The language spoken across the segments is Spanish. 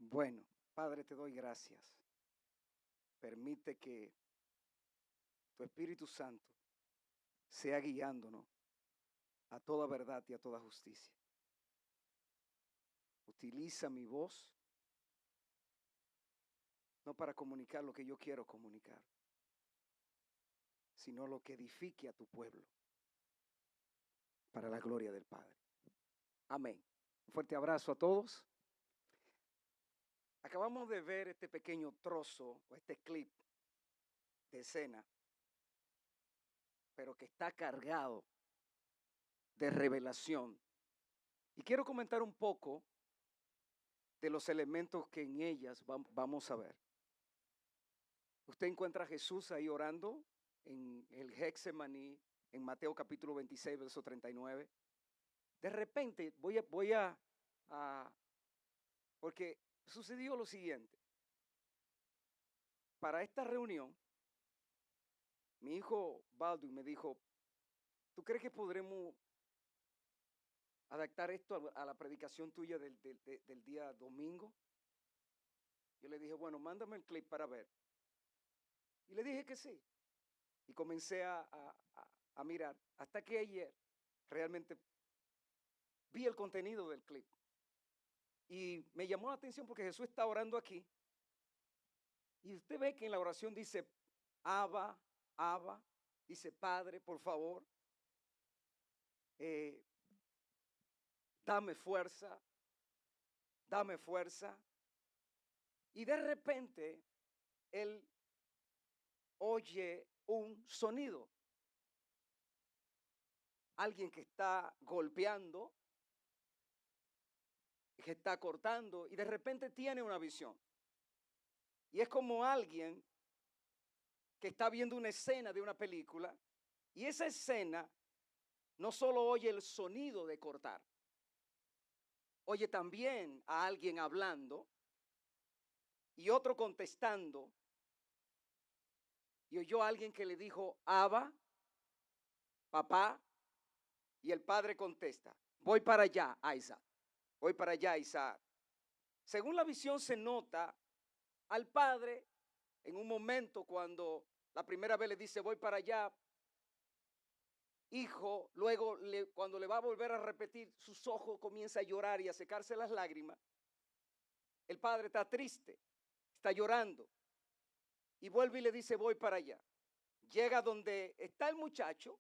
Bueno, Padre, te doy gracias. Permite que tu Espíritu Santo sea guiándonos a toda verdad y a toda justicia. Utiliza mi voz no para comunicar lo que yo quiero comunicar, sino lo que edifique a tu pueblo para la gloria del Padre. Amén. Un fuerte abrazo a todos. Acabamos de ver este pequeño trozo o este clip de escena, pero que está cargado de revelación. Y quiero comentar un poco de los elementos que en ellas vamos a ver. Usted encuentra a Jesús ahí orando en el Getsemaní, en Mateo capítulo 26, verso 39. De repente a- porque sucedió lo siguiente. Para esta reunión, mi hijo Baldwin me dijo, ¿tú crees que podremos adaptar esto a la predicación tuya del día domingo? Yo le dije, bueno, mándame el clip para ver. Y le dije que sí. Y comencé a mirar hasta que ayer realmente vi el contenido del clip. Y me llamó la atención porque Jesús está orando aquí. Y usted ve que en la oración dice, Abba, Abba, dice, Padre, por favor, eh, dame fuerza, dame fuerza. Y de repente él oye un sonido, alguien que está golpeando, que está cortando, y de repente tiene una visión. Y es como alguien que está viendo una escena de una película, y esa escena no solo oye el sonido de cortar, oye también a alguien hablando y otro contestando, y oyó a alguien que le dijo, Abba, papá, y el padre contesta, voy para allá, Isaac, voy para allá, Isaac. Según la visión se nota al padre en un momento cuando la primera vez le dice, voy para allá, hijo, luego cuando le va a volver a repetir, sus ojos comienza a llorar y a secarse las lágrimas. El padre está triste, está llorando y vuelve y le dice, voy para allá. Llega donde está el muchacho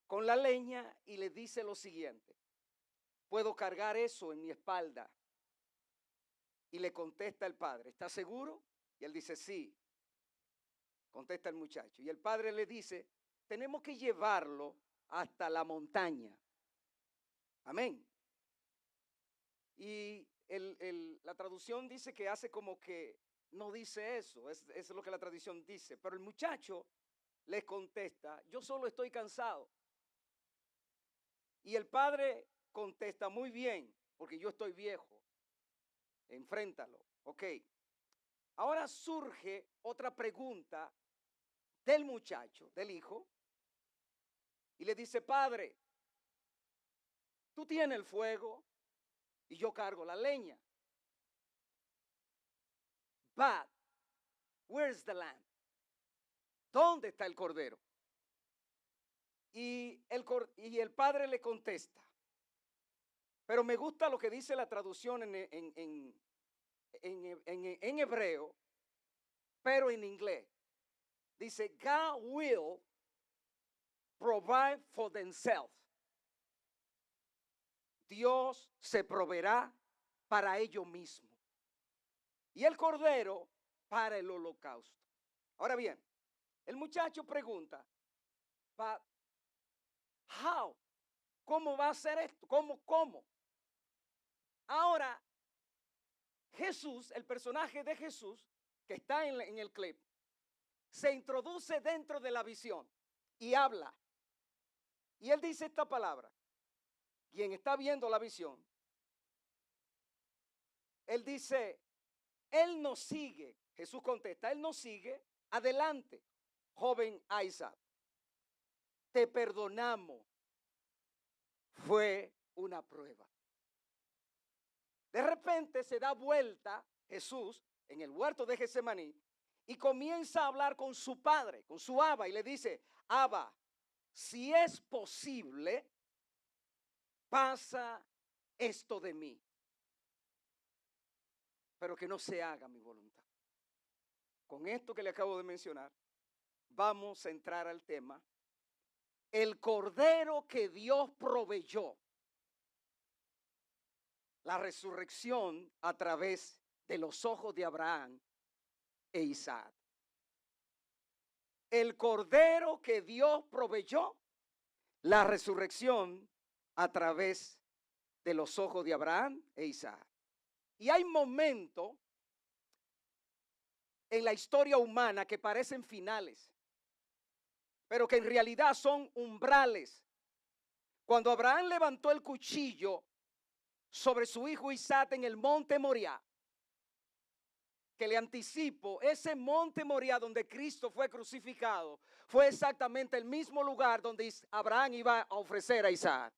con la leña y le dice lo siguiente, puedo cargar eso en mi espalda. Y le contesta el padre, ¿está seguro? Y él dice, sí, contesta el muchacho. Y el padre le dice, tenemos que llevarlo hasta la montaña. Amén. Y la traducción dice que hace como que no dice eso, es lo que la tradición dice. Pero el muchacho les contesta, yo solo estoy cansado. Y el padre contesta, muy bien, porque yo estoy viejo, enfréntalo. Ok, ahora surge otra pregunta del muchacho, del hijo, y le dice, padre, tú tienes el fuego y yo cargo la leña. But, where's the lamb? ¿Dónde está el cordero? Y el padre le contesta, pero me gusta lo que dice la traducción en hebreo, pero en inglés. Dice, God will provide for themselves. Dios se proveerá para ellos mismos. Y el cordero para el holocausto. Ahora bien, el muchacho pregunta, but how? ¿Cómo va a ser esto? ¿Cómo? Ahora, Jesús, el personaje de Jesús, que está en el clip, se introduce dentro de la visión y habla. Y él dice esta palabra. Quien está viendo la visión, él dice, él nos sigue. Jesús contesta, él nos sigue. Adelante, joven Isaac. Te perdonamos. Fue una prueba. De repente se da vuelta Jesús en el huerto de Getsemaní y comienza a hablar con su padre, con su Abba, y le dice: Abba, si es posible, pasa esto de mí, pero que no se haga mi voluntad. Con esto que le acabo de mencionar, vamos a entrar al tema: el cordero que Dios proveyó, la resurrección a través de los ojos de Abraham e Isaac. El cordero que Dios proveyó, la resurrección a través de los ojos de Abraham e Isaac. Y hay momentos en la historia humana que parecen finales, pero que en realidad son umbrales. Cuando Abraham levantó el cuchillo sobre su hijo Isaac en el monte Moriah, que le anticipo, ese monte Moriah donde Cristo fue crucificado, fue exactamente el mismo lugar donde Abraham iba a ofrecer a Isaac.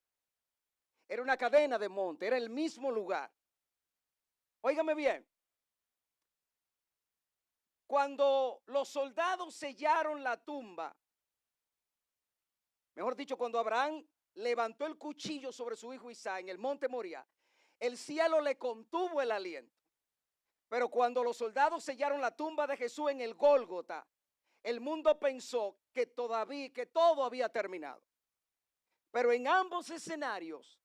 Era una cadena de monte, era el mismo lugar. Óigame bien, cuando los soldados sellaron la tumba, mejor dicho, cuando Abraham levantó el cuchillo sobre su hijo Isaac en el monte Moriah, el cielo le contuvo el aliento. Pero cuando los soldados sellaron la tumba de Jesús en el Gólgota, el mundo pensó que todo había terminado. Pero en ambos escenarios,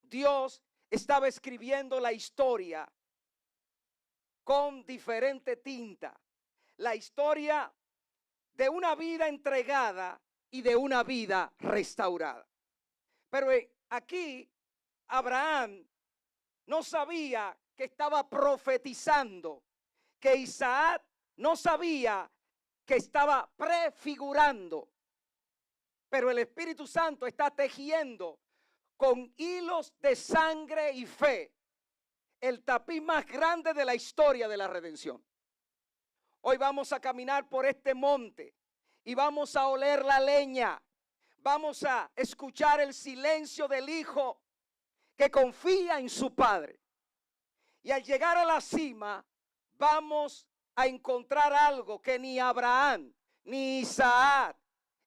Dios estaba escribiendo la historia con diferente tinta. La historia de una vida entregada y de una vida restaurada. Pero aquí Abraham no sabía que estaba profetizando, que Isaac no sabía que estaba prefigurando, pero el Espíritu Santo está tejiendo con hilos de sangre y fe el tapiz más grande de la historia de la redención. Hoy vamos a caminar por este monte y vamos a oler la leña, vamos a escuchar el silencio del hijo que confía en su padre. Y al llegar a la cima, vamos a encontrar algo que ni Abraham ni Isaac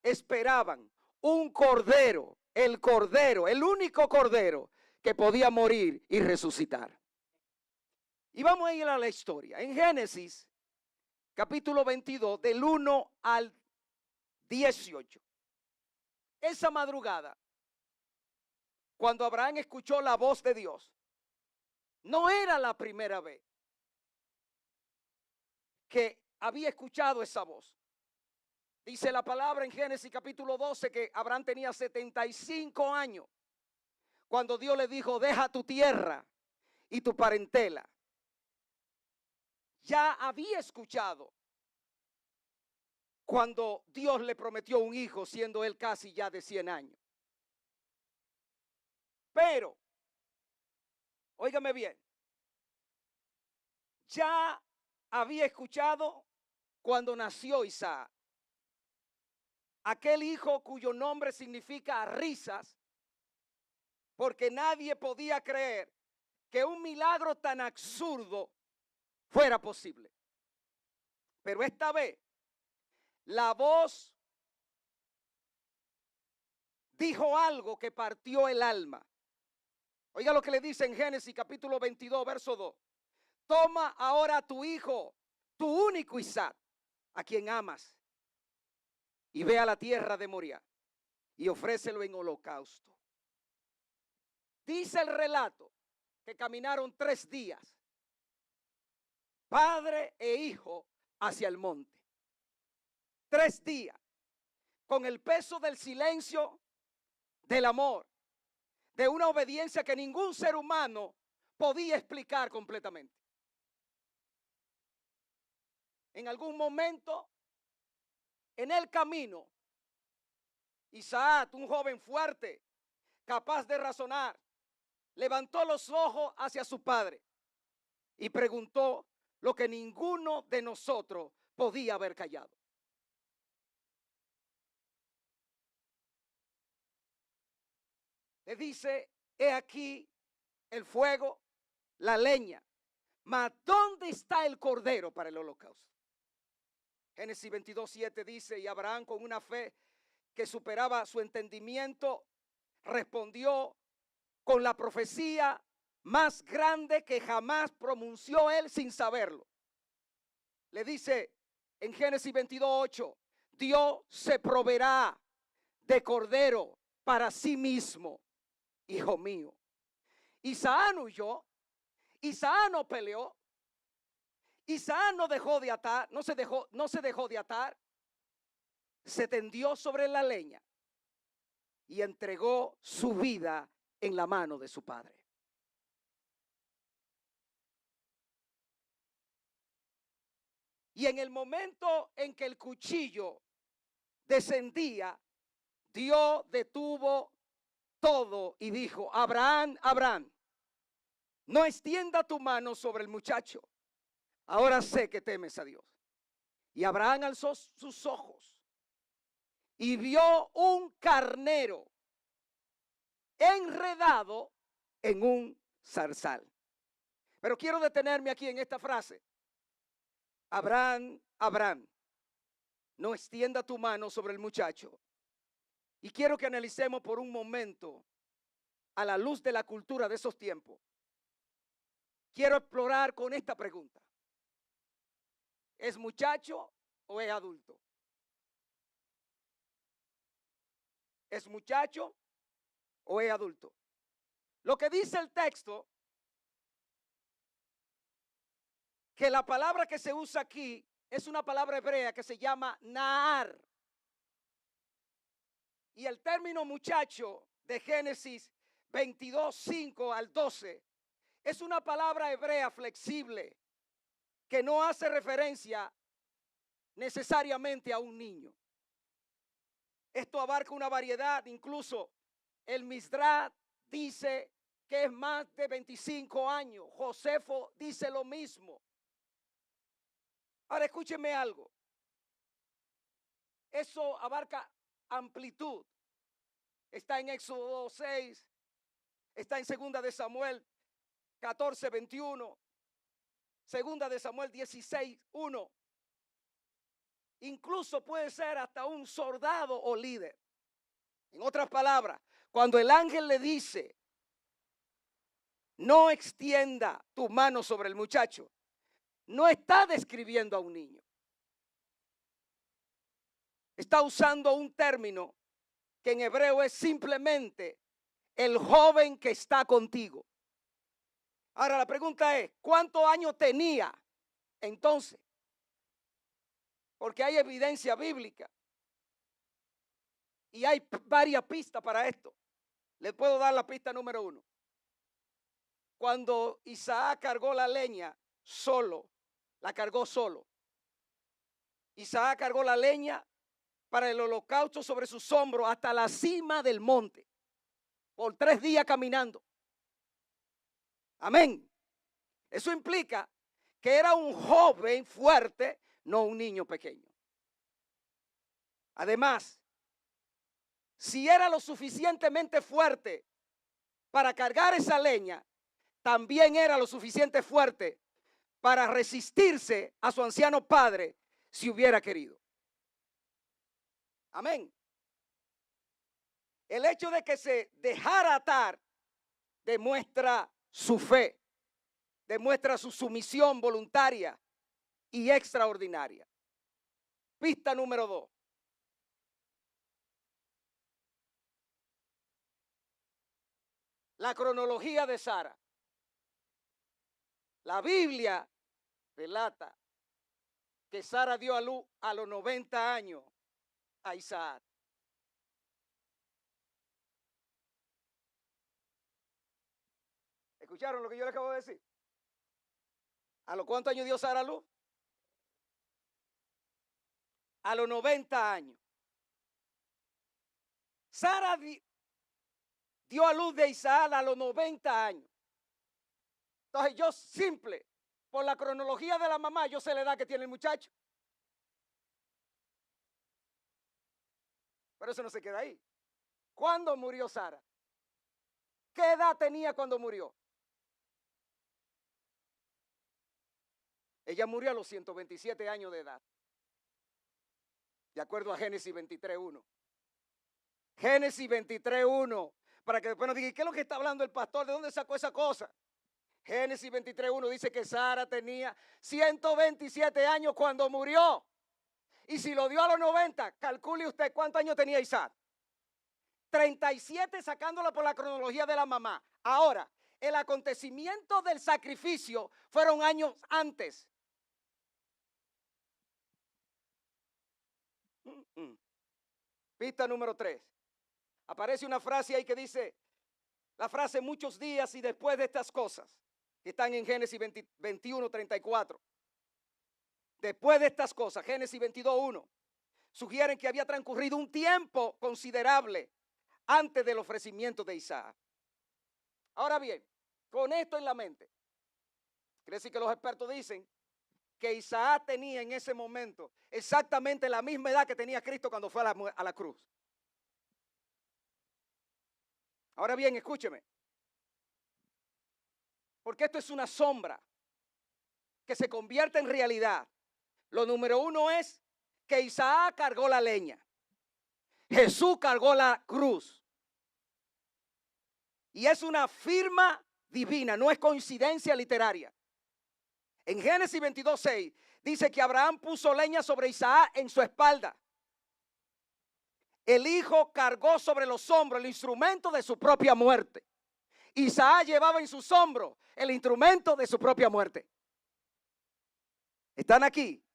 esperaban: un cordero, el único cordero que podía morir y resucitar. Y vamos a ir a la historia. En Génesis, capítulo 22, del 1 al 18. Esa madrugada, cuando Abraham escuchó la voz de Dios, no era la primera vez que había escuchado esa voz. Dice la palabra en Génesis capítulo 12 que Abraham tenía 75 años cuando Dios le dijo: deja tu tierra y tu parentela. Ya había escuchado cuando Dios le prometió un hijo, siendo él casi ya de 100 años. Pero, óigame bien, ya había escuchado cuando nació Isaac, aquel hijo cuyo nombre significa risas, porque nadie podía creer que un milagro tan absurdo fuera posible. Pero esta vez, la voz dijo algo que partió el alma. Oiga lo que le dice en Génesis capítulo 22, verso 2. Toma ahora a tu hijo, tu único Isaac, a quien amas, y ve a la tierra de Moriah y ofrécelo en holocausto. Dice el relato que caminaron 3 días, padre e hijo, hacia el monte. 3 días, con el peso del silencio, del amor, de una obediencia que ningún ser humano podía explicar completamente. En algún momento, en el camino, Isaac, un joven fuerte, capaz de razonar, levantó los ojos hacia su padre y preguntó lo que ninguno de nosotros podía haber callado. Le dice: he aquí el fuego, la leña. Mas ¿dónde está el cordero para el holocausto? Génesis 22:7 dice, y Abraham con una fe que superaba su entendimiento, respondió con la profecía más grande que jamás pronunció él sin saberlo. Le dice en Génesis 22:8, Dios se proveerá de cordero para sí mismo, hijo mío. Isaac no huyó, Isaac no peleó, Isaac no dejó de atar, no se dejó de atar, se tendió sobre la leña y entregó su vida en la mano de su padre. Y en el momento en que el cuchillo descendía, Dios detuvo todo y dijo, Abraham, Abraham, no extienda tu mano sobre el muchacho. Ahora sé que temes a Dios. Y Abraham alzó sus ojos y vio un carnero enredado en un zarzal. Pero quiero detenerme aquí en esta frase. Abraham, Abraham, no extienda tu mano sobre el muchacho. Y quiero que analicemos por un momento, a la luz de la cultura de esos tiempos. Quiero explorar con esta pregunta. ¿Es muchacho o es adulto? ¿Es muchacho o es adulto? Lo que dice el texto, que la palabra que se usa aquí es una palabra hebrea que se llama Naar. Y el término muchacho de Génesis 22:5 al 12 es una palabra hebrea flexible que no hace referencia necesariamente a un niño. Esto abarca una variedad, incluso el Misdrash dice que es más de 25 años. Josefo dice lo mismo. Ahora escúcheme algo. Eso abarca amplitud. Está en Éxodo 6, está en Segunda de Samuel 14:21, Segunda de Samuel 16:1. Incluso puede ser hasta un soldado o líder. En otras palabras, cuando el ángel le dice, no extienda tu mano sobre el muchacho, no está describiendo a un niño. Está usando un término que en hebreo es simplemente el joven que está contigo. Ahora la pregunta es, ¿cuántos años tenía entonces? Porque hay evidencia bíblica y hay varias pistas para esto. Les puedo dar la pista número 1. Cuando Isaac cargó la leña solo, la cargó solo. Isaac cargó la leña para el holocausto sobre sus hombros hasta la cima del monte, por 3 días caminando. Amén. Eso implica que era un joven fuerte, no un niño pequeño. Además, si era lo suficientemente fuerte para cargar esa leña, también era lo suficiente fuerte para resistirse a su anciano padre si hubiera querido. Amén. El hecho de que se dejara atar demuestra su fe, demuestra su sumisión voluntaria y extraordinaria. Pista número 2. La cronología de Sara. La Biblia relata que Sara dio a luz a los 90 años a Isaac. ¿Escucharon lo que yo les acabo de decir? ¿A los cuántos años dio Sara a luz? A los 90 años. Sara dio a luz de Isaac a los 90 años. Entonces yo simple, por la cronología de la mamá, yo sé la edad que tiene el muchacho. Pero eso no se queda ahí. ¿Cuándo murió Sara? ¿Qué edad tenía cuando murió? Ella murió a los 127 años de edad, de acuerdo a Génesis 23:1. Génesis 23:1, para que después nos digan, ¿qué es lo que está hablando el pastor? ¿De dónde sacó esa cosa? Génesis 23:1 dice que Sara tenía 127 años cuando murió. Y si lo dio a los 90, calcule usted cuántos años tenía Isaac. 37 sacándolo por la cronología de la mamá. Ahora, el acontecimiento del sacrificio fueron años antes. Pista número 3. Aparece una frase ahí que dice, la frase muchos días y después de estas cosas, que están en Génesis 21:34. Después de estas cosas, Génesis 22:1, sugieren que había transcurrido un tiempo considerable antes del ofrecimiento de Isaac. Ahora bien, con esto en la mente, quiere decir que los expertos dicen que Isaac tenía en ese momento exactamente la misma edad que tenía Cristo cuando fue a la cruz. Ahora bien, escúcheme, porque esto es una sombra que se convierte en realidad. Lo número 1 es que Isaac cargó la leña, Jesús cargó la cruz. Y es una firma divina, no es coincidencia literaria. En Génesis 22:6 dice que Abraham puso leña sobre Isaac en su espalda. El hijo cargó sobre los hombros el instrumento de su propia muerte. Isaac llevaba en sus hombros el instrumento de su propia muerte. ¿Están aquí?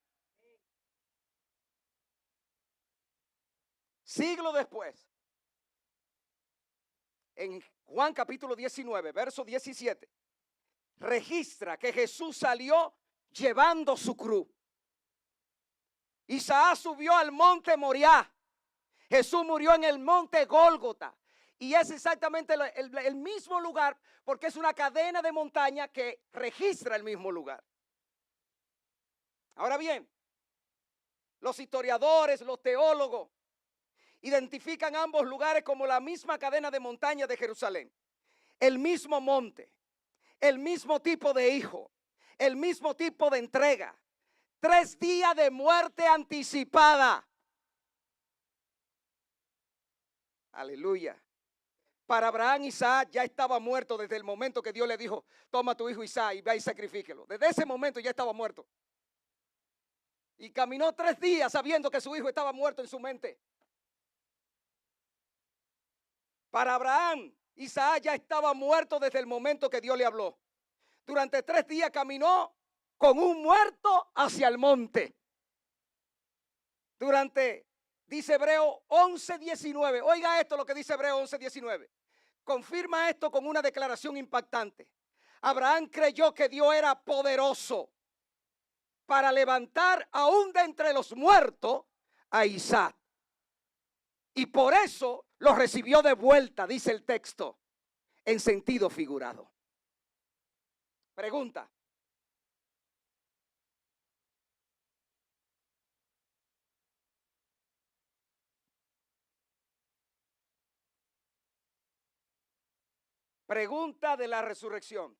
Siglo después, en Juan capítulo 19, verso 17, registra que Jesús salió llevando su cruz. Isaac subió al monte Moriah. Jesús murió en el monte Gólgota. Y es exactamente el mismo lugar, porque es una cadena de montaña que registra el mismo lugar. Ahora bien, los historiadores, los teólogos, identifican ambos lugares como la misma cadena de montaña de Jerusalén. El mismo monte, el mismo tipo de hijo, el mismo tipo de entrega. 3 días de muerte anticipada. Aleluya. Para Abraham, Isaac ya estaba muerto desde el momento que Dios le dijo, toma tu hijo Isaac y ve y sacrifíquelo. Desde ese momento ya estaba muerto. Y caminó 3 días sabiendo que su hijo estaba muerto en su mente. Para Abraham, Isaac ya estaba muerto desde el momento que Dios le habló. Durante 3 días caminó con un muerto hacia el monte. Dice Hebreo 11:19. Oiga esto lo que dice Hebreo 11:19. Confirma esto con una declaración impactante. Abraham creyó que Dios era poderoso para levantar aún de entre los muertos a Isaac. Y por eso lo recibió de vuelta, dice el texto, en sentido figurado. Pregunta. Pregunta de la resurrección.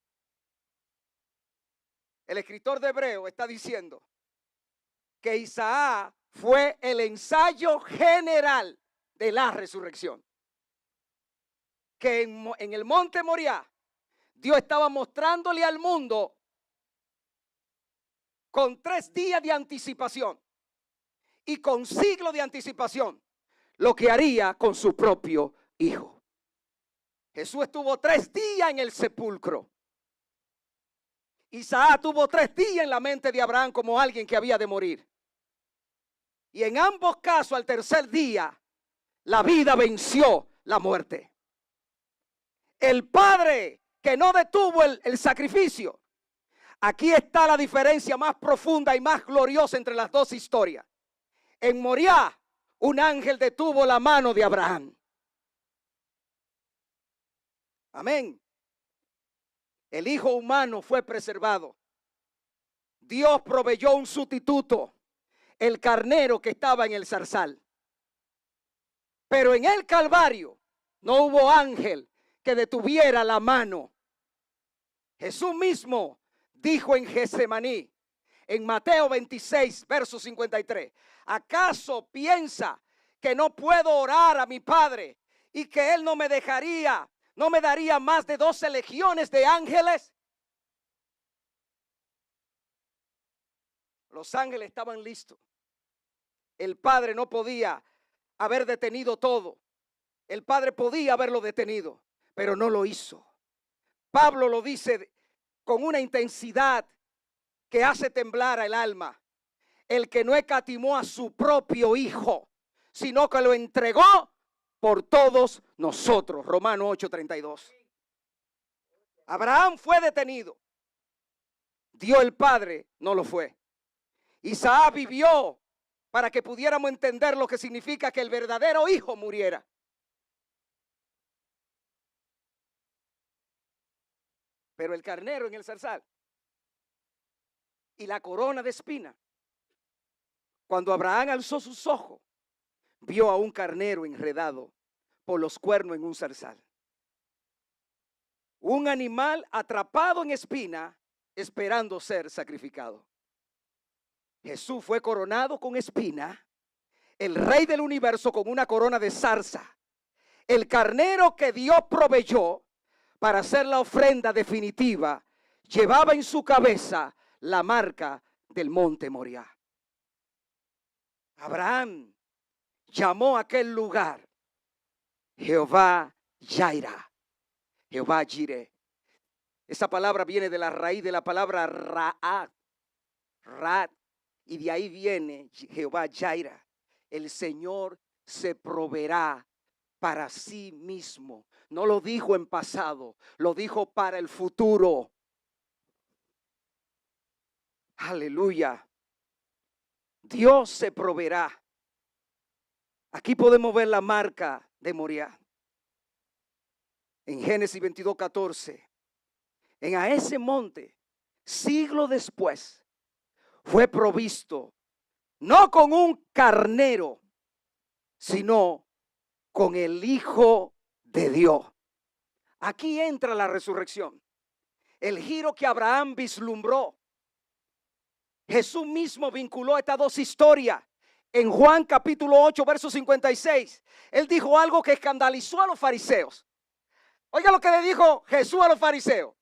El escritor de Hebreo está diciendo que Isaac fue el ensayo general de la resurrección. Que en el monte Moriah, Dios estaba mostrándole al mundo con 3 días de anticipación y con siglos de anticipación lo que haría con su propio hijo. Jesús estuvo 3 días en el sepulcro. Isaac tuvo 3 días en la mente de Abraham como alguien que había de morir. Y en ambos casos, al tercer día, la vida venció la muerte. El Padre que no detuvo el sacrificio. Aquí está la diferencia más profunda y más gloriosa entre las dos historias. En Moriah, un ángel detuvo la mano de Abraham. Amén. El Hijo humano fue preservado. Dios proveyó un sustituto, el carnero que estaba en el zarzal. Pero en el Calvario no hubo ángel que detuviera la mano. Jesús mismo dijo en Getsemaní, en Mateo 26, verso 53. ¿Acaso piensa que no puedo orar a mi Padre y que Él no me daría más de 12 legiones de ángeles? Los ángeles estaban listos. El Padre no podía haber detenido todo. El Padre podía haberlo detenido, pero no lo hizo. Pablo lo dice con una intensidad que hace temblar al alma. El que no escatimó a su propio Hijo, sino que lo entregó por todos nosotros. Romanos 8:32. Abraham fue detenido. Dios el Padre no lo fue. Isaac vivió para que pudiéramos entender lo que significa que el verdadero hijo muriera. Pero el carnero en el zarzal y la corona de espina, cuando Abraham alzó sus ojos, vio a un carnero enredado por los cuernos en un zarzal. Un animal atrapado en espina, esperando ser sacrificado. Jesús fue coronado con espina, el rey del universo con una corona de zarza. El carnero que Dios proveyó para hacer la ofrenda definitiva, llevaba en su cabeza la marca del monte Moriah. Abraham llamó a aquel lugar Jehová Jireh, Jehová Jireh. Esa palabra viene de la raíz de la palabra Ra'at, y de ahí viene Jehová Jireh. El Señor se proveerá para sí mismo. No lo dijo en pasado, lo dijo para el futuro. Aleluya. Dios se proveerá. Aquí podemos ver la marca de Moriah. En Génesis 22:14. A ese monte, siglo después, fue provisto no con un carnero, sino con el Hijo de Dios. Aquí entra la resurrección. El giro que Abraham vislumbró. Jesús mismo vinculó estas dos historias. En Juan capítulo 8, verso 56, Él dijo algo que escandalizó a los fariseos. Oiga lo que le dijo Jesús a los fariseos.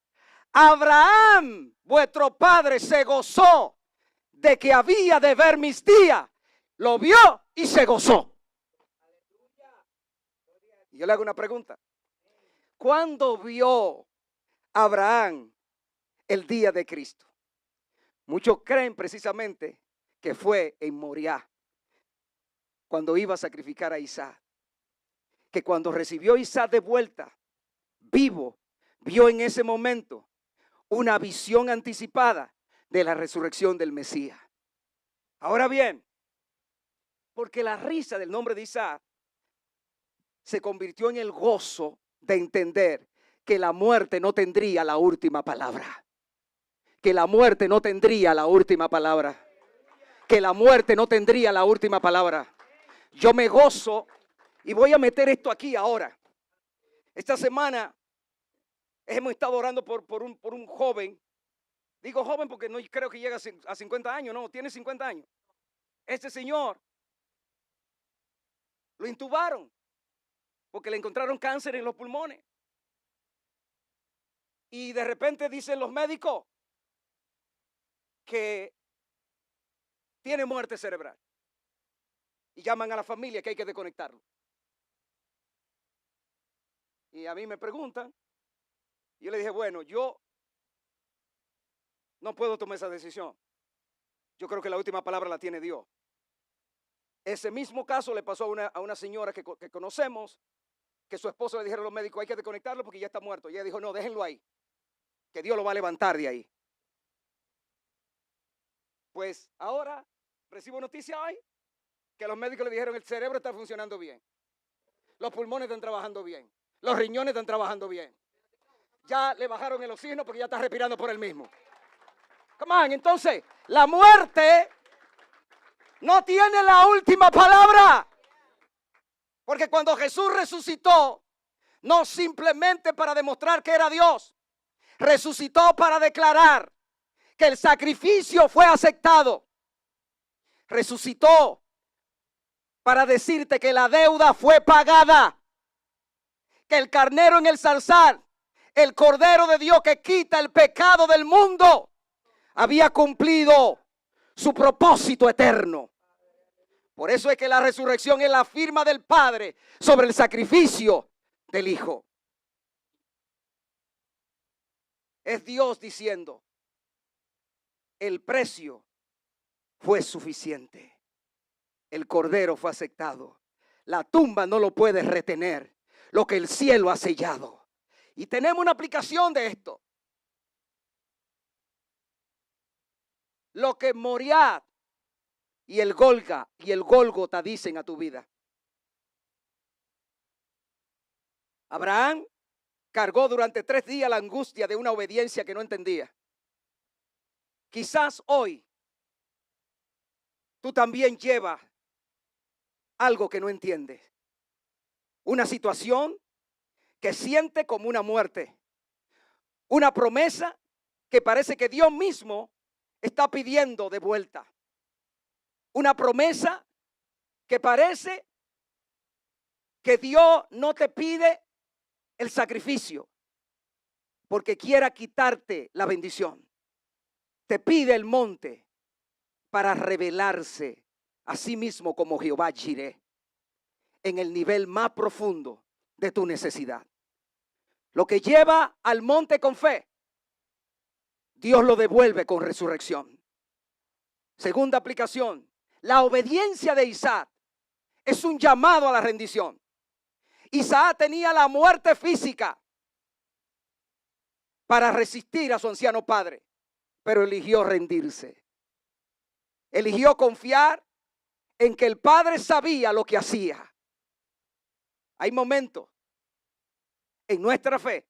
Abraham, vuestro padre, se gozó de que había de ver mis días. Lo vio y se gozó. Y yo le hago una pregunta. ¿Cuándo vio Abraham el día de Cristo? Muchos creen precisamente que fue en Moriah, cuando iba a sacrificar a Isaac. Que cuando recibió a Isaac de vuelta, vivo, vio en ese momento una visión anticipada de la resurrección del Mesías. Ahora bien, porque la risa del nombre de Isaac se convirtió en el gozo de entender que la muerte no tendría la última palabra. Que la muerte no tendría la última palabra. Que la muerte no tendría la última palabra. Yo me gozo y voy a meter esto aquí ahora. Esta semana hemos estado orando por un joven. Digo joven porque no creo que llegue a 50 años, no, tiene 50 años. Este señor lo intubaron porque le encontraron cáncer en los pulmones. Y de repente dicen los médicos que tiene muerte cerebral. Y llaman a la familia que hay que desconectarlo. Y a mí me preguntan. Y yo le dije, bueno, yo no puedo tomar esa decisión. Yo creo que la última palabra la tiene Dios. Ese mismo caso le pasó a una señora que conocemos, que su esposo le dijeron a los médicos, hay que desconectarlo porque ya está muerto. Y ella dijo, no, déjenlo ahí, que Dios lo va a levantar de ahí. Pues ahora recibo noticia hoy que los médicos le dijeron, el cerebro está funcionando bien. Los pulmones están trabajando bien. Los riñones están trabajando bien. Ya le bajaron el oxígeno porque ya está respirando por él mismo. Come on, entonces, la muerte no tiene la última palabra. Porque cuando Jesús resucitó, no simplemente para demostrar que era Dios, resucitó para declarar que el sacrificio fue aceptado. Resucitó para decirte que la deuda fue pagada, que el carnero en el zarzal, el Cordero de Dios que quita el pecado del mundo, había cumplido su propósito eterno. Por eso es que la resurrección es la firma del Padre sobre el sacrificio del Hijo. Es Dios diciendo, el precio fue suficiente. El Cordero fue aceptado. La tumba no lo puede retener, lo que el cielo ha sellado. Y tenemos una aplicación de esto. Lo que Moriah y el Gólgota dicen a tu vida. Abraham cargó durante 3 días la angustia de una obediencia que no entendía. Quizás hoy tú también llevas algo que no entiendes. Una situación que siente como una muerte. Una promesa que parece que Dios mismo está pidiendo de vuelta. Una promesa que parece que Dios no te pide el sacrificio porque quiera quitarte la bendición. Te pide el monte para revelarse a sí mismo como Jehová Jireh en el nivel más profundo de tu necesidad. Lo que lleva al monte con fe, Dios lo devuelve con resurrección. Segunda aplicación, la obediencia de Isaac es un llamado a la rendición. Isaac tenía la muerte física para resistir a su anciano padre, pero eligió rendirse. Eligió confiar en que el padre sabía lo que hacía. Hay momentos en nuestra fe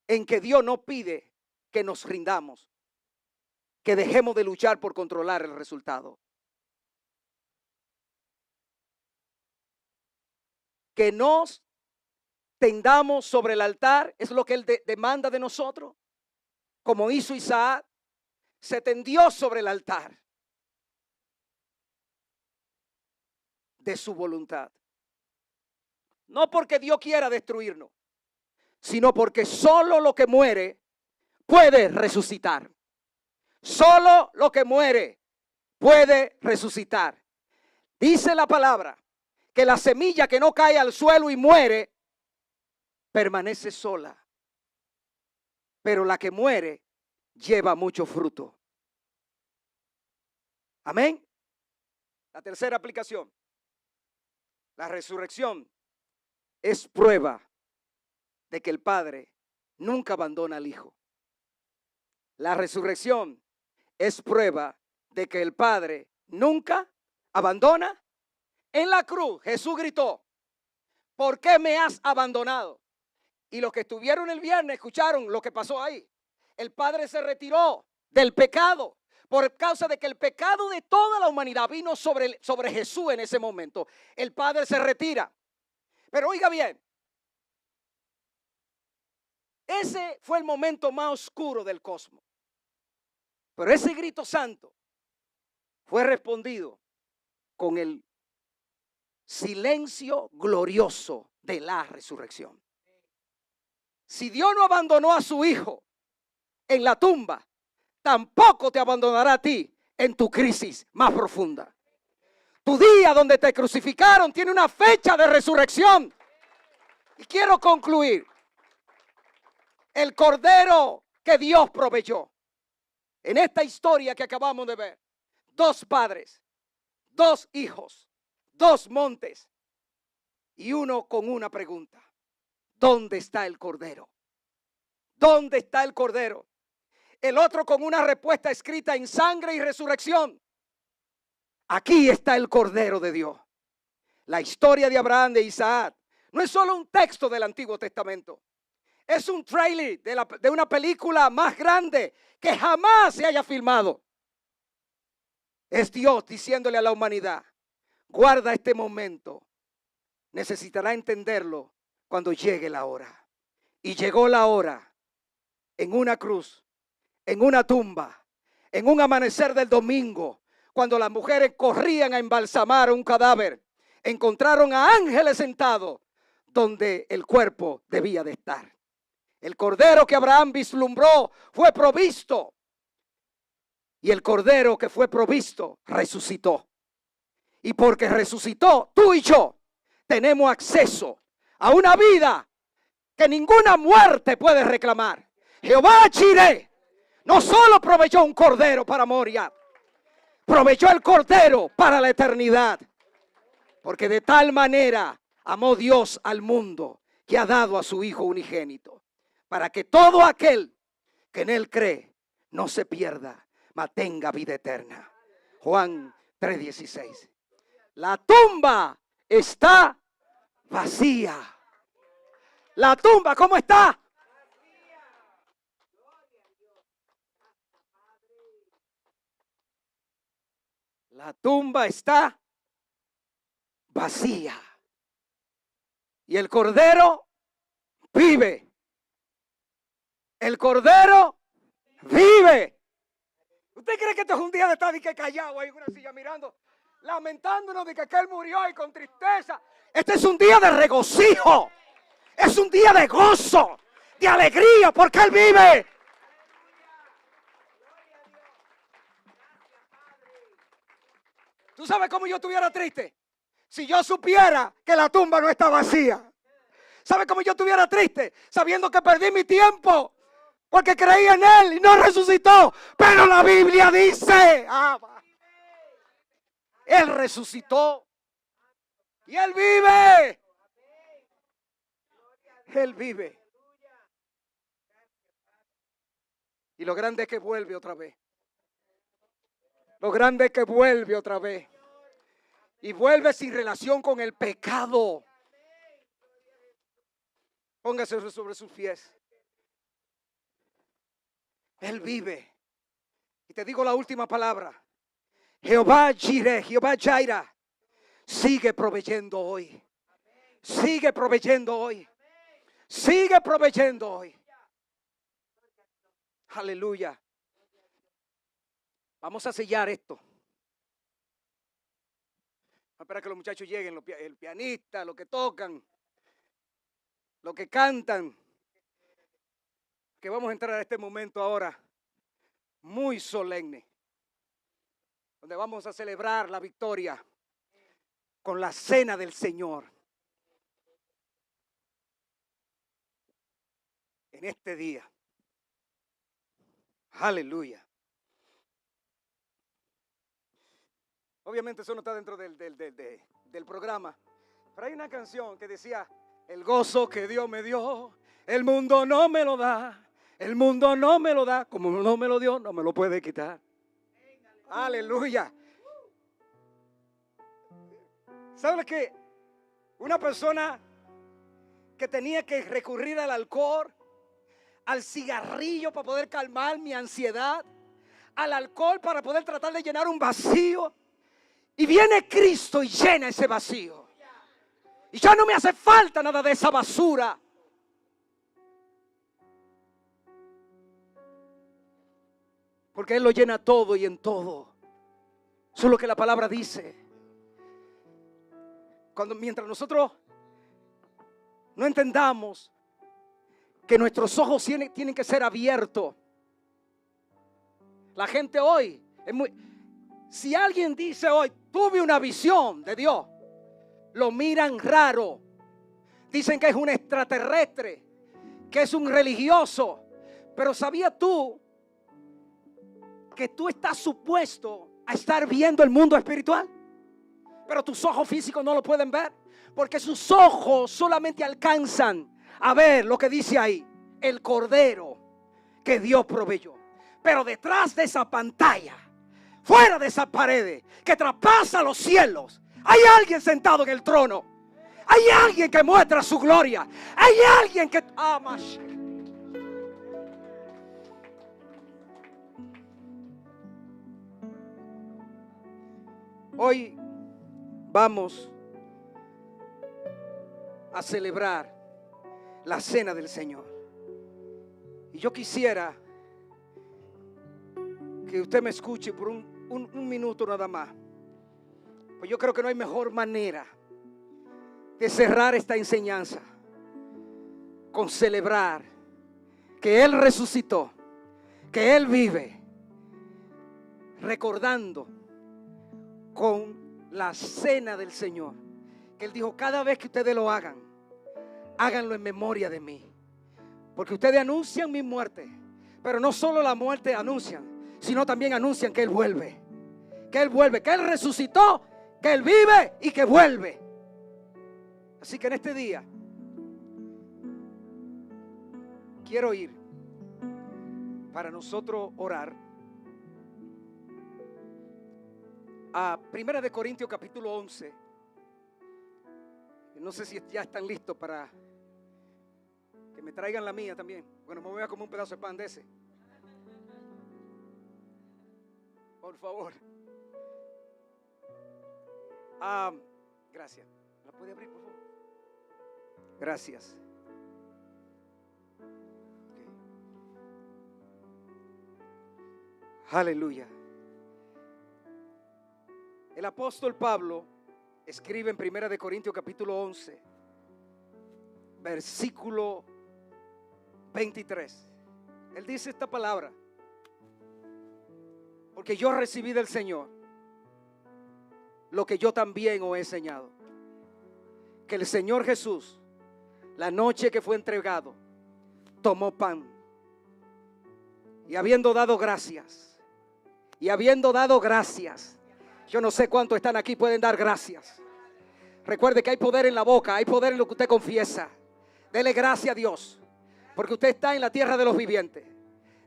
en que Dios no pide que nos rindamos, que dejemos de luchar por controlar el resultado. Que nos tendamos sobre el altar es lo que Él demanda de nosotros. Como hizo Isaac, se tendió sobre el altar de su voluntad. No porque Dios quiera destruirnos, sino porque solo lo que muere puede resucitar. Solo lo que muere puede resucitar. Dice la palabra que la semilla que no cae al suelo y muere, permanece sola. Pero la que muere lleva mucho fruto. Amén. La tercera aplicación. La resurrección es prueba de que el Padre nunca abandona al Hijo. La resurrección es prueba de que el Padre nunca abandona. En la cruz Jesús gritó, ¿por qué me has abandonado? Y los que estuvieron el viernes escucharon lo que pasó ahí. El Padre se retiró del pecado por causa de que el pecado de toda la humanidad vino sobre Jesús en ese momento. El Padre se retira. Pero oiga bien, ese fue el momento más oscuro del cosmos. Pero ese grito santo fue respondido con el silencio glorioso de la resurrección. Si Dios no abandonó a su Hijo en la tumba, tampoco te abandonará a ti en tu crisis más profunda. Tu día donde te crucificaron tiene una fecha de resurrección. Y quiero concluir. El Cordero que Dios proveyó. En esta historia que acabamos de ver, 2 padres, 2 hijos, 2 montes y uno con una pregunta. ¿Dónde está el Cordero? ¿Dónde está el Cordero? El otro con una respuesta escrita en sangre y resurrección. Aquí está el Cordero de Dios. La historia de Abraham, de Isaac, no es solo un texto del Antiguo Testamento. Es un trailer de una película más grande que jamás se haya filmado. Es Dios diciéndole a la humanidad, guarda este momento. Necesitará entenderlo cuando llegue la hora. Y llegó la hora en una cruz en una tumba, en un amanecer del domingo, cuando las mujeres corrían a embalsamar un cadáver, encontraron a ángeles sentados donde el cuerpo debía de estar. El cordero que Abraham vislumbró fue provisto, y el cordero que fue provisto resucitó. Y porque resucitó, tú y yo tenemos acceso a una vida que ninguna muerte puede reclamar. Jehová Jireh no solo proveyó un cordero para Moria, proveyó el cordero para la eternidad. Porque de tal manera amó Dios al mundo que ha dado a su Hijo unigénito, para que todo aquel que en él cree no se pierda, mas tenga vida eterna. Juan 3:16. La tumba está vacía. La tumba, ¿cómo está? La tumba está vacía. Y el cordero vive. El cordero vive. ¿Usted cree que esto es un día de estar callado ahí en una silla mirando, lamentándonos de que aquel murió y con tristeza? Este es un día de regocijo. Es un día de gozo, de alegría, porque Él vive. ¿Tú sabes cómo yo estuviera triste? Si yo supiera que la tumba no está vacía. ¿Sabes cómo yo estuviera triste? Sabiendo que perdí mi tiempo, porque creí en Él y no resucitó. Pero la Biblia dice, Él resucitó y Él vive. Él vive. Y lo grande es que vuelve otra vez. Lo grande es que vuelve otra vez. Y vuelve sin relación con el pecado. Póngase sobre sus pies. Él vive. Y te digo la última palabra. Jehová Jireh, Jehová Jireh, sigue proveyendo hoy. Sigue proveyendo hoy. Sigue proveyendo hoy. Aleluya. Vamos a sellar esto. Vamos a esperar que los muchachos lleguen, el pianista, los que tocan, los que cantan. Que vamos a entrar a este momento ahora muy solemne, donde vamos a celebrar la victoria con la cena del Señor. En este día. Aleluya. Obviamente eso no está dentro del programa, pero hay una canción que decía: el gozo que Dios me dio, el mundo no me lo da. El mundo no me lo da, como no me lo dio, no me lo puede quitar. Aleluya. ¿Sabes qué? Una persona que tenía que recurrir al alcohol, al cigarrillo para poder calmar mi ansiedad, al alcohol para poder tratar de llenar un vacío. Y viene Cristo y llena ese vacío. Y ya no me hace falta nada de esa basura. Porque Él lo llena todo y en todo. Eso es lo que la palabra dice. Mientras nosotros no entendamos que nuestros ojos tienen que ser abiertos. La gente hoy si alguien dice hoy, tuve una visión de Dios, lo miran raro. Dicen que es un extraterrestre, que es un religioso. Pero ¿sabías tú que tú estás supuesto a estar viendo el mundo espiritual? Pero tus ojos físicos no lo pueden ver, porque sus ojos solamente alcanzan a ver lo que dice ahí: el cordero que Dios proveyó. Pero detrás de esa pantalla, fuera de esas paredes que traspasa los cielos, hay alguien sentado en el trono. Hay alguien que muestra su gloria. Hay alguien que ama. Hoy vamos a celebrar la cena del Señor. Y yo quisiera que usted me escuche por un minuto nada más. Pues yo creo que no hay mejor manera de cerrar esta enseñanza con celebrar que Él resucitó, que Él vive, recordando con la cena del Señor, que Él dijo: cada vez que ustedes lo hagan, háganlo en memoria de mí, porque ustedes anuncian mi muerte, pero no solo la muerte anuncian, sino también anuncian que Él vuelve, que Él vuelve, que Él resucitó, que Él vive y que vuelve. Así que en este día quiero ir para nosotros orar a 1 de Corintios capítulo 11. No sé si ya están listos para que me traigan la mía también. Bueno, me voy a comer un pedazo de pan de ese. Por favor. Gracias. ¿La puede abrir, por favor? Gracias. Okay. Aleluya. El apóstol Pablo escribe en 1 de Corintios capítulo 11, versículo 23. Él dice esta palabra: porque yo recibí del Señor lo que yo también os he enseñado, que el Señor Jesús, la noche que fue entregado, tomó pan y habiendo dado gracias, yo no sé cuántos están aquí pueden dar gracias. Recuerde que hay poder en la boca, hay poder en lo que usted confiesa. Dele gracias a Dios porque usted está en la tierra de los vivientes.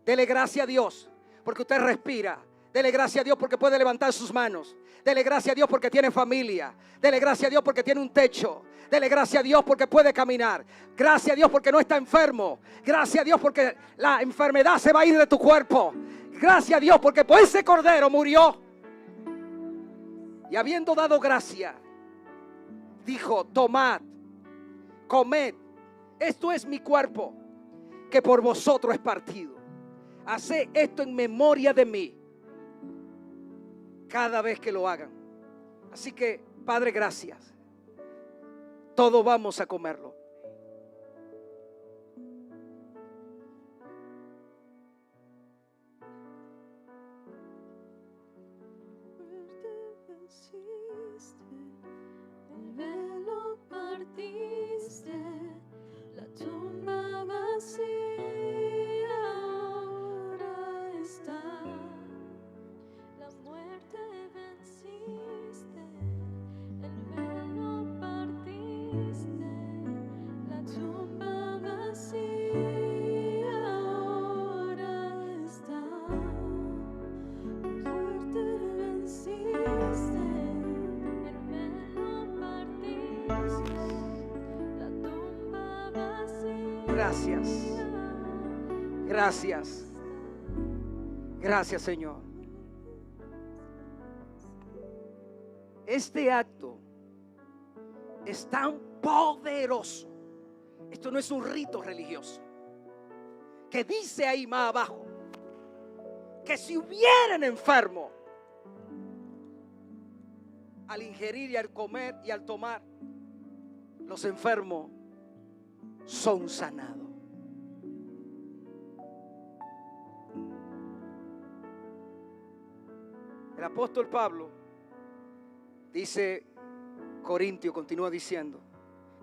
Dele gracias a Dios porque usted respira. Dele gracias a Dios porque puede levantar sus manos. Dele gracias a Dios porque tiene familia. Dele gracias a Dios porque tiene un techo. Dele gracias a Dios porque puede caminar. Gracias a Dios porque no está enfermo. Gracias a Dios porque la enfermedad se va a ir de tu cuerpo. Gracias a Dios porque por ese cordero murió. Y habiendo dado gracia, dijo: tomad, comed, esto es mi cuerpo, que por vosotros es partido. Haced esto en memoria de mí cada vez que lo hagan. Así que, Padre, gracias. Todos vamos a comerlo. El velo partiste, la tumba vacía ahora está. La muerte venciste, el velo partiste, la tumba vacía ahora está. La muerte venciste, el velo partiste, la tumba vacía. Gracias. Gracias. Gracias, Señor. Este acto es tan poderoso. Esto no es un rito religioso. Que dice ahí más abajo que si hubieran enfermo, al ingerir y al comer y al tomar, los enfermos son sanados. El apóstol Pablo dice, Corintio continúa diciendo,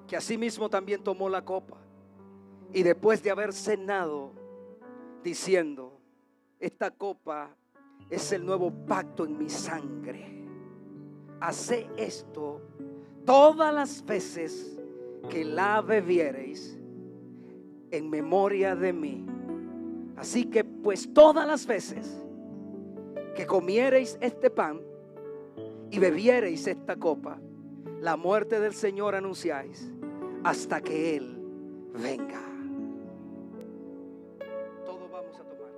que asimismo también tomó la copa y después de haber cenado, diciendo: esta copa es el nuevo pacto en mi sangre. Haced esto todas las veces que la bebiereis en memoria de mí. Así que pues todas las veces que comiereis este pan y bebiereis esta copa, la muerte del Señor anunciáis hasta que Él venga. Todos vamos a tomar.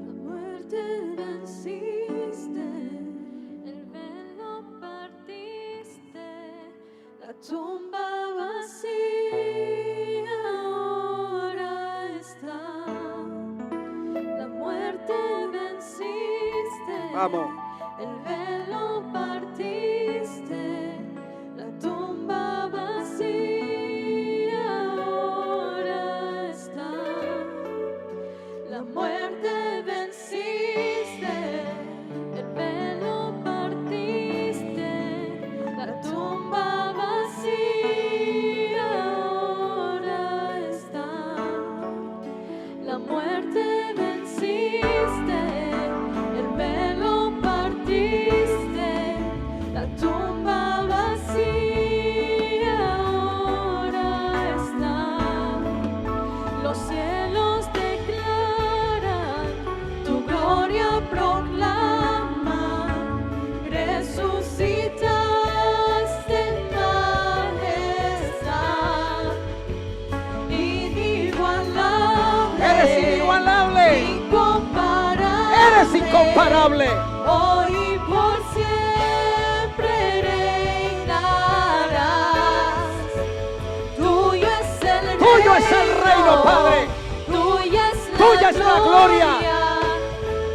La muerte venciste, el velo tumba vacía ahora está. La muerte venciste. Vamos. El velo partiste. La tumba vacía ahora está. La muerte venciste. El velo partiste. La tumba vacía ahora está. La muerte venciste. El velo partiste. La tumba vacía ahora está. Los cielos declaran, tu gloria proclaman, resucitaste en majestad, inigualable, Eres inigualable. incomparable, Eres incomparable. hoy y por siempre reinarás. Tuyo es el reino, Padre. Tuya es la gloria.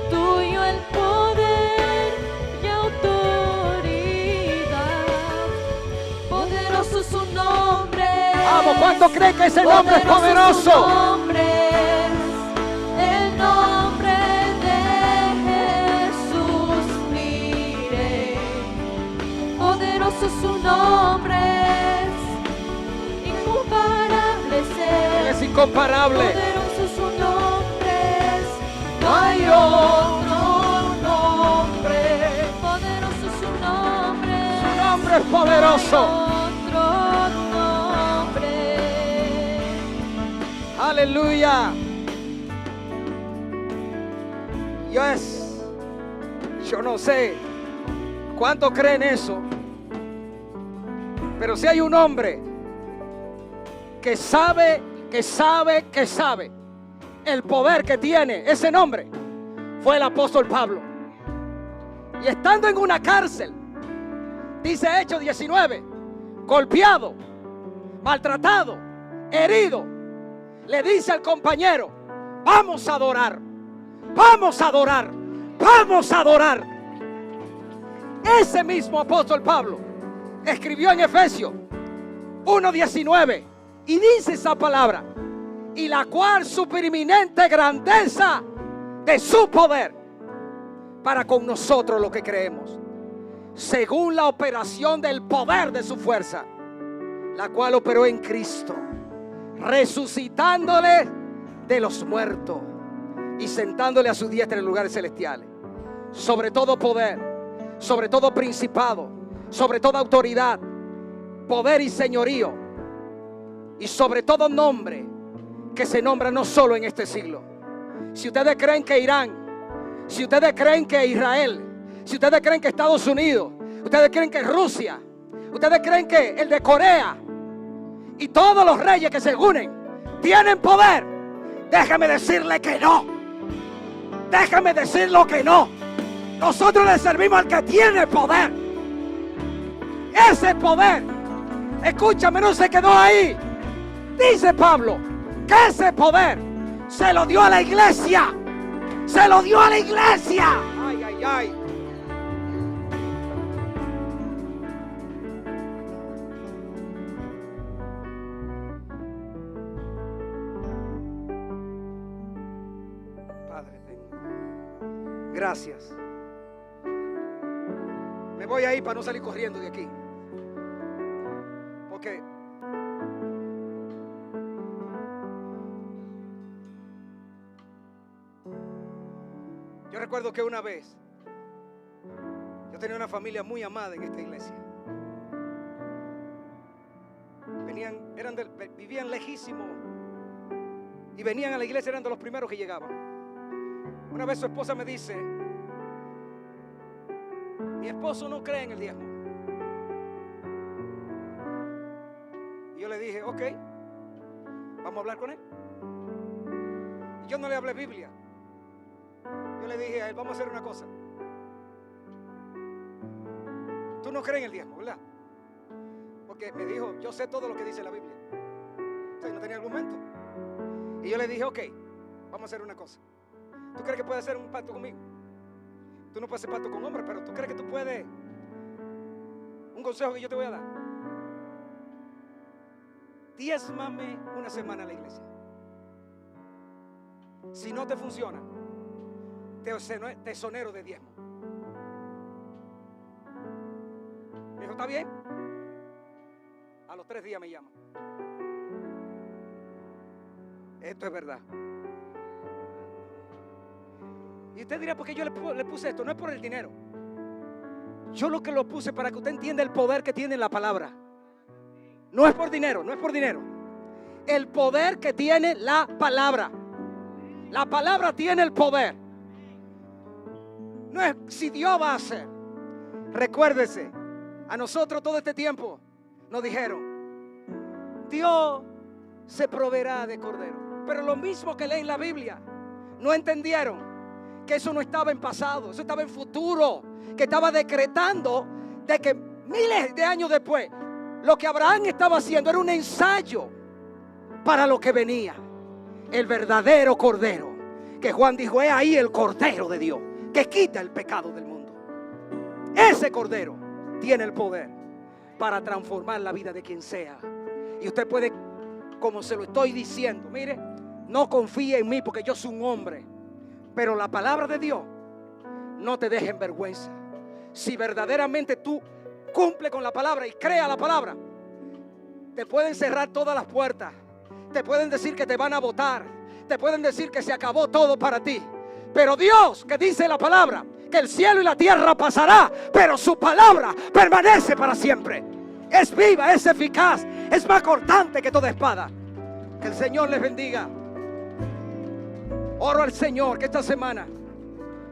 Tuyo el poder y autoridad. Poderoso su nombre. Vamos, ¿cuánto cree que ese nombre es Su poderoso? nombre es el nombre de Jesús, mire. Poderoso su nombre es incomparable ser. Es incomparable. Poderoso su nombre es, no hay otro nombre. Poderoso su nombre. Su nombre es poderoso. Otro nombre. Aleluya. Yes. Yo no sé cuánto creen eso, pero si hay un hombre que sabe el poder que tiene ese nombre, fue el apóstol Pablo. Y estando en una cárcel, dice Hechos 19, golpeado, maltratado, herido, le dice al compañero: vamos a adorar, vamos a adorar, vamos a adorar. Ese mismo apóstol Pablo escribió en Efesios 1:19 y dice esa palabra: y la cual supereminente grandeza de su poder para con nosotros los que creemos, según la operación del poder de su fuerza, la cual operó en Cristo, resucitándole de los muertos y sentándole a su diestra en lugares celestiales, sobre todo poder, sobre todo principado, sobre toda autoridad, poder y señorío, y sobre todo nombre que se nombra no solo en este siglo. Si ustedes creen que Irán, si ustedes creen que Israel, si ustedes creen que Estados Unidos, ustedes creen que Rusia, ustedes creen que el de Corea y todos los reyes que se unen tienen poder, déjame decirle que no. Déjame decirlo que no. Nosotros le servimos al que tiene poder. Ese poder, escúchame, no se quedó ahí. Dice Pablo que ese poder se lo dio a la iglesia. Se lo dio a la iglesia. Ay, ay, ay. Padre, gracias. Me voy ahí para no salir corriendo de aquí. Porque yo recuerdo que una vez yo tenía una familia muy amada en esta iglesia. Vivían lejísimo y venían a la iglesia, eran de los primeros que llegaban. Una vez su esposa me dice: mi esposo no cree en el diezmo. Y yo le dije: ok, vamos a hablar con él. Y yo no le hablé Biblia. Yo le dije a él: vamos a hacer una cosa. Tú no crees en el diezmo, ¿verdad? porque me dijo, yo sé todo lo que dice la Biblia. O sea, no tenía argumento. Y yo le dije, ok, vamos a hacer una cosa. ¿Tú crees que puedes hacer un pacto conmigo? Tú no puedes hacer pacto con hombres, pero ¿tú crees que tú puedes? Un consejo que yo te voy a dar: diezmame una semana a la iglesia. Si no te funciona, te exonero de diezmo. Me dijo, está bien. A los 3 días me llama. Esto es verdad. Y usted dirá, ¿por qué yo le puse esto? No es por el dinero. Yo lo que lo puse para que usted entienda el poder que tiene la palabra. No es por dinero, no es por dinero. El poder que tiene la palabra. La palabra tiene el poder. No es si Dios va a hacer. Recuérdese, a nosotros todo este tiempo nos dijeron, Dios se proveerá de cordero. Pero lo mismo que leen la Biblia, no entendieron que eso no estaba en pasado, eso estaba en futuro, que estaba decretando de que miles de años después lo que Abraham estaba haciendo era un ensayo para lo que venía, el verdadero cordero, que Juan dijo, es ahí el cordero de Dios que quita el pecado del mundo. Ese cordero tiene el poder para transformar la vida de quien sea. Y usted puede, como se lo estoy diciendo, mire, no confíe en mí porque yo soy un hombre, pero la palabra de Dios no te deje en vergüenza. Si verdaderamente tú cumples con la palabra y creas la palabra, te pueden cerrar todas las puertas, te pueden decir que te van a votar, te pueden decir que se acabó todo para ti, pero Dios, que dice la palabra que el cielo y la tierra pasará, pero su palabra permanece para siempre. Es viva, es eficaz, es más cortante que toda espada. Que el Señor les bendiga. Oro al Señor que esta semana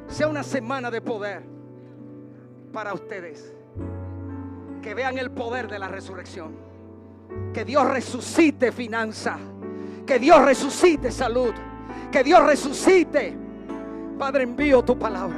sea una semana de poder para ustedes. Que vean el poder de la resurrección. Que Dios resucite finanzas. Que Dios resucite salud. Que Dios resucite. Padre, envío tu palabra.